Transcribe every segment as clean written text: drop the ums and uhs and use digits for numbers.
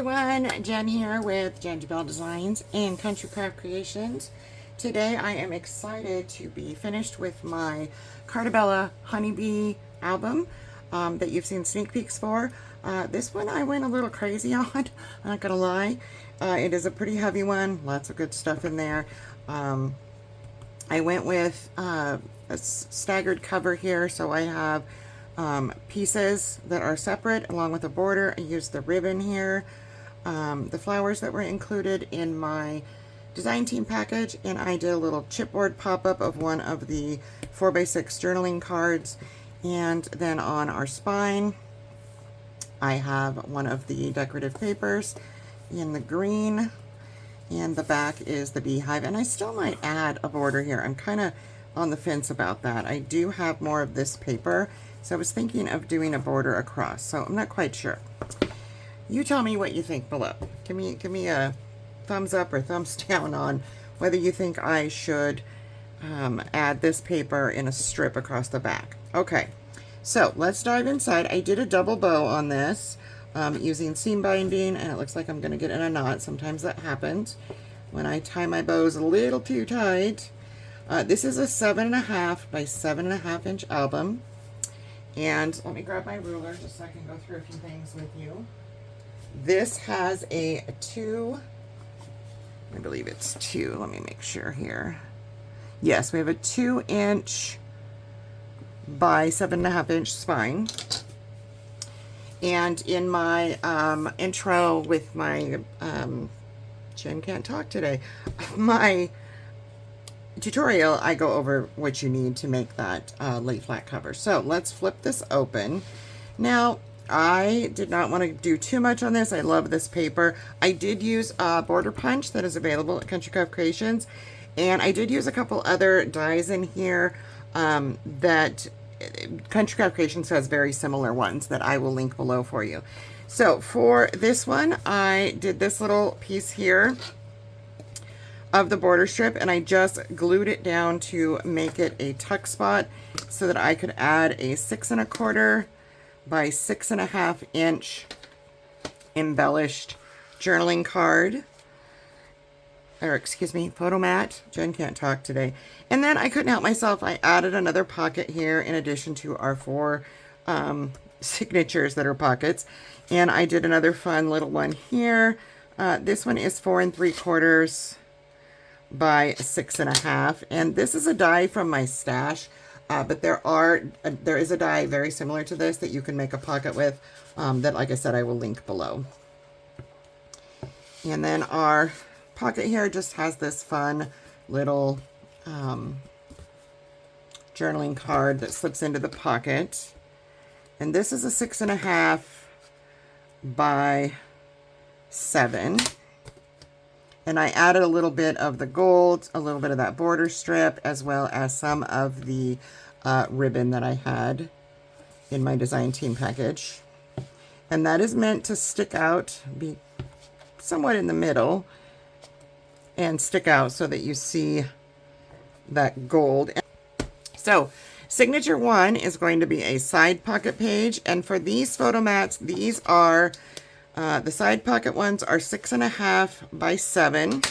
everyone, Jen here with Carta Bella Designs and Country Craft Creations. Today I am excited to be finished with my Carta Bella Honeybee album that you've seen sneak peeks for. This one I went a little crazy on, I'm not gonna lie. It is a pretty heavy one, lots of good stuff in there. I went with a staggered cover here, so I have pieces that are separate along with a border. I used the ribbon here, the flowers that were included in my design team package, and I did a little chipboard pop-up of one of the 4x6 journaling cards. And then on our spine I have one of the decorative papers in the green, and the back is the beehive. And I still might add a border here. I'm kind of on the fence about that. I do have more of this paper, so I was thinking of doing a border across, so I'm not quite sure. You tell me what you think below. Give me a thumbs up or thumbs down on whether you think I should add this paper in a strip across the back. Okay, so let's dive inside. I did a double bow on this using seam binding, and it looks like I'm going to get in a knot. Sometimes that happens when I tie my bows a little too tight. This is a 7.5 by 7.5 inch album. And let me grab my ruler just so I can go through a few things with you. This has a I believe it's 2. Let me make sure here. Yes, we have a 2-inch by 7.5 inch spine. And in my intro with my, Jen can't talk today, my tutorial, I go over what you need to make that lay flat cover. So let's flip this open. Now, I did not want to do too much on this. I love this paper. I did use a border punch that is available at Country Craft Creations, and I did use a couple other dies in here that Country Craft Creations has very similar ones that I will link below for you. So for this one, I did this little piece here of the border strip, and I just glued it down to make it a tuck spot so that I could add a 6 1/4 by 6.5 inch embellished journaling card, or excuse me, photo mat. Jen can't talk today. And then I couldn't help myself. I added another pocket here in addition to our 4 signatures that are pockets. And I did another fun little one here. This one is 4 3/4 by 6.5, and this is a die from my stash, but there is a die very similar to this that you can make a pocket with, that, like I said, I will link below. And then our pocket here just has this fun little journaling card that slips into the pocket, and this is a 6.5 by 7. And I added a little bit of the gold, a little bit of that border strip, as well as some of the ribbon that I had in my design team package. And that is meant to stick out, be somewhat in the middle, and stick out so that you see that gold. So signature 1 is going to be a side pocket page, and for these photo mats, these are the side pocket ones are 6.5 by 7,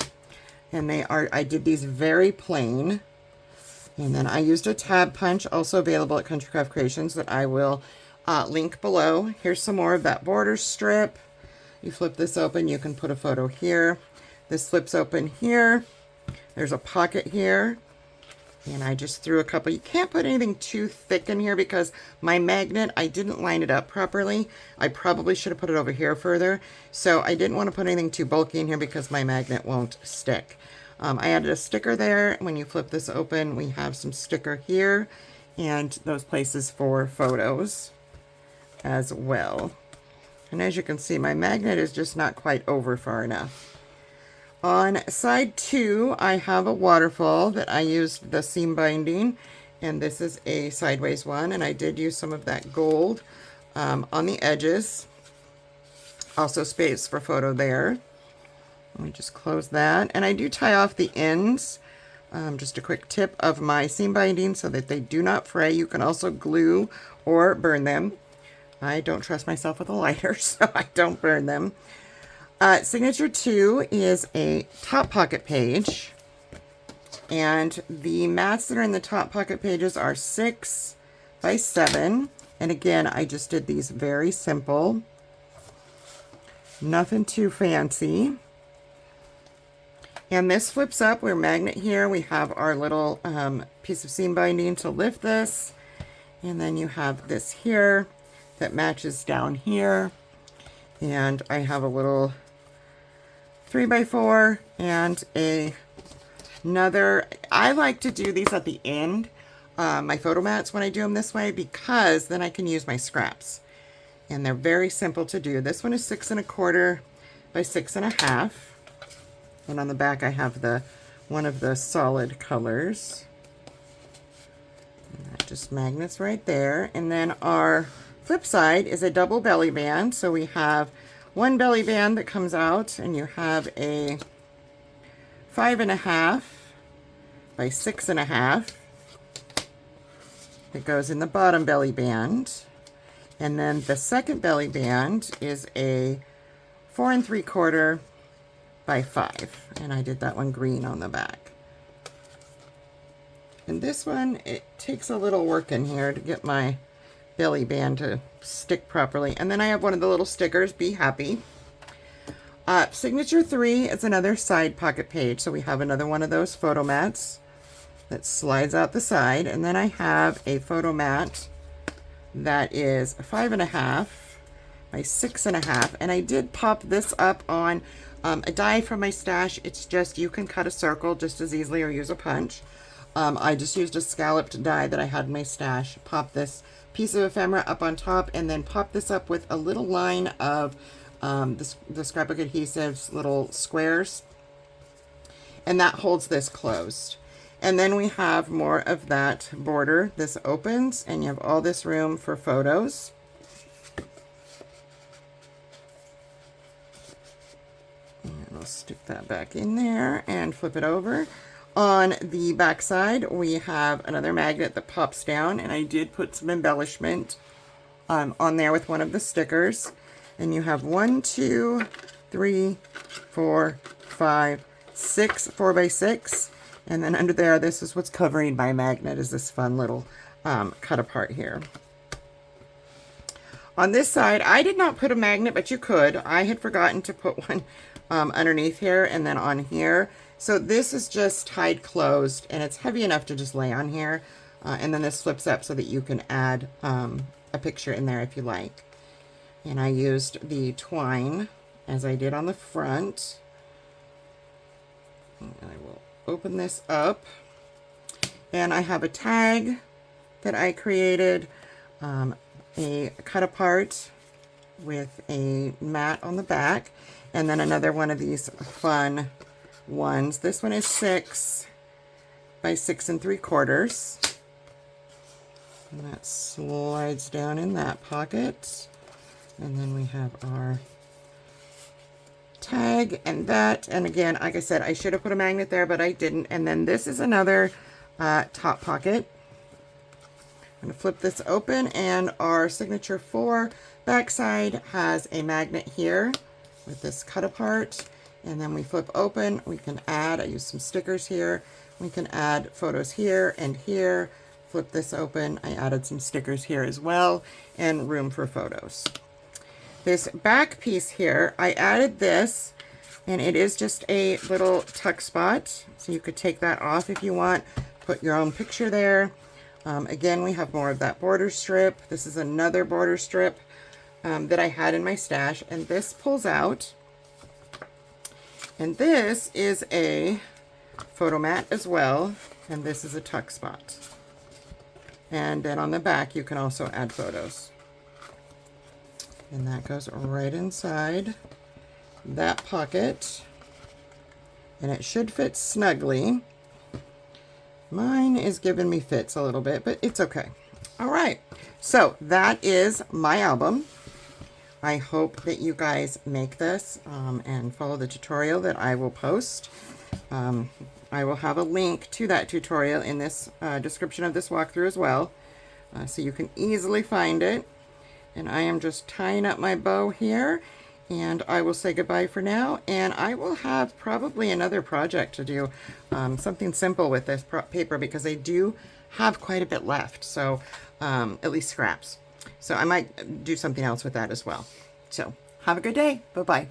and I did these very plain. And then I used a tab punch, also available at Country Craft Creations, that I will link below. Here's some more of that border strip. You flip this open, you can put a photo here. This flips open here. There's a pocket here. And I just threw a couple. You can't put anything too thick in here because my magnet, I didn't line it up properly. I probably should have put it over here further. So I didn't want to put anything too bulky in here because my magnet won't stick. I added a sticker there. When you flip this open, we have some sticker here and those places for photos as well. And as you can see, my magnet is just not quite over far enough. On side 2, I have a waterfall that I used the seam binding, and this is a sideways one, and I did use some of that gold on the edges. Also space for photo there. Let me just close that, and I do tie off the ends. Just a quick tip of my seam binding so that they do not fray. You can also glue or burn them. I don't trust myself with a lighter, so I don't burn them. Signature 2 is a top pocket page. And the mats that are in the top pocket pages are 6 by 7. And again, I just did these very simple. Nothing too fancy. And this flips up. We're magnet here. We have our little piece of seam binding to lift this. And then you have this here that matches down here. And I have a little 3x4 and another. I like to do these at the end, my photo mats, when I do them this way, because then I can use my scraps. And they're very simple to do. This one is 6 1/4 by 6 1/2. And on the back I have one of the solid colors. And that just magnets right there. And then our flip side is a double belly band. So we have one belly band that comes out, and you have a 5 1/2 by 6 1/2 that goes in the bottom belly band. And then the second belly band is a 4 3/4 by 5. And I did that one green on the back. And this one, it takes a little work in here to get my belly band to stick properly. And then I have one of the little stickers, Be Happy. Signature 3 is another side pocket page. So we have another one of those photo mats that slides out the side. And then I have a photo mat that is 5 1/2 by 6 1/2. And I did pop this up on a die from my stash. It's just, you can cut a circle just as easily or use a punch. I just used a scalloped die that I had in my stash, pop this piece of ephemera up on top, and then pop this up with a little line of the scrapbook adhesives, little squares, and that holds this closed. And then we have more of that border. This opens, and you have all this room for photos. And I'll stick that back in there and flip it over. On the back side, we have another magnet that pops down, and I did put some embellishment on there with one of the stickers. And you have 1, 2, 3, 4, 5, 6 4x6. And then under there, this is what's covering my magnet, is this fun little cut apart here. On this side, I did not put a magnet, but you could. I had forgotten to put one underneath here and then on here. So this is just tied closed, and it's heavy enough to just lay on here. And then this flips up so that you can add a picture in there if you like. And I used the twine as I did on the front. And I will open this up. And I have a tag that I created, a cut apart with a mat on the back, and then another one of these fun ones. This one is 6 by 6 3/4. And that slides down in that pocket. And then we have our tag and that. And again, like I said, I should have put a magnet there, but I didn't. And then this is another top pocket. I'm going to flip this open, and our signature 4 backside has a magnet here with this cut apart. And then we flip open, we can add, I use some stickers here, we can add photos here and here. Flip this open, I added some stickers here as well, and room for photos. This back piece here, I added this, and it is just a little tuck spot. So you could take that off if you want, put your own picture there. Again, we have more of that border strip. This is another border strip that I had in my stash, and this pulls out. And this is a photo mat as well, and this is a tuck spot. And then on the back, you can also add photos. And that goes right inside that pocket. And it should fit snugly. Mine is giving me fits a little bit, but it's okay. All right, so that is my album. I hope that you guys make this and follow the tutorial that I will post. I will have a link to that tutorial in this description of this walkthrough as well, so you can easily find it. And I am just tying up my bow here, And I will say goodbye for now, and I will have probably another project to do, something simple with this paper, because I do have quite a bit left, so at least scraps. So I might do something else with that as well. So have a good day. Bye-bye.